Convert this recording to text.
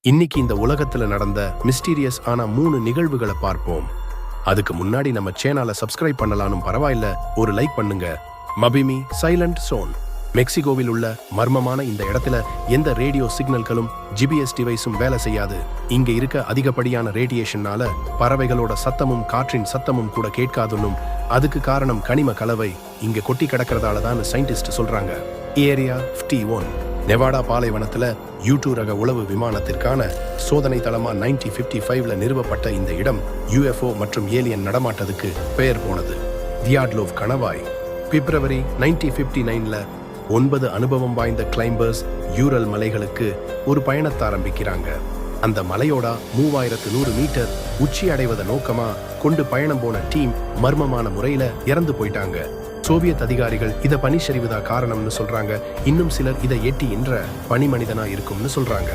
இன்னைக்கு இந்த உலகத்துல நடந்த மிஸ்டீரியஸ் ஆனா 3 நிகழ்வுகளை பார்ப்போம். அதுக்கு முன்னாடி நம்ம சேனலை சப்ஸ்கிரைப் பண்ணலானும் பரவாயில்ல, ஒரு லைக் பண்ணுங்க. மபிமி சைலண்ட் சோன். மெக்சிகோவில் உள்ள மர்மமான இந்த இடத்துல எந்த ரேடியோ சிக்னல்களும் ஜிபிஎஸ் டிவைஸும் வேலை செய்யாது. இங்க இருக்க அதிகப்படியான ரேடியேஷனால பறவைகளோட சத்தமும் காற்றின் சத்தமும் கூட கேட்காதுன்னும் அதுக்கு காரணம் கனிம கலவை இங்க கொட்டி கிடக்கிறதால தான் சயின்டிஸ்ட் சொல்றாங்க. ஏரியா 51 நெவாடா பாலைவனத்துல U2 ரக உளவு விமானத்திற்கான சோதனை தளமா 1955ல நிறுவப்பட்ட இந்த இடம் UFO மற்றும் ஏலியன் நடமாட்டத்துக்கு பெயர் போனது. தியாட்லோவ் கணவாய். பிப்ரவரி 1959ல 9 அனுபவம் வாய்ந்த கிளைம்பர்ஸ் யூரல் மலைகளுக்கு ஒரு பயணத்தை ஆரம்பிக்கிறாங்க. அந்த மலையோட 3100 மீட்டர் உச்சி அடைவதை நோக்கமா கொண்டு பயணம் போன டீம் மர்மமான முறையில இறந்து போயிட்டாங்க. சோவியத் அதிகாரிகள் இத பனிச்சரிவுதா காரணம்னு சொல்றாங்க. இன்னும் சிலர் இதை எட்டி என்ற பனி மனிதனா இருக்கும்னு சொல்றாங்க.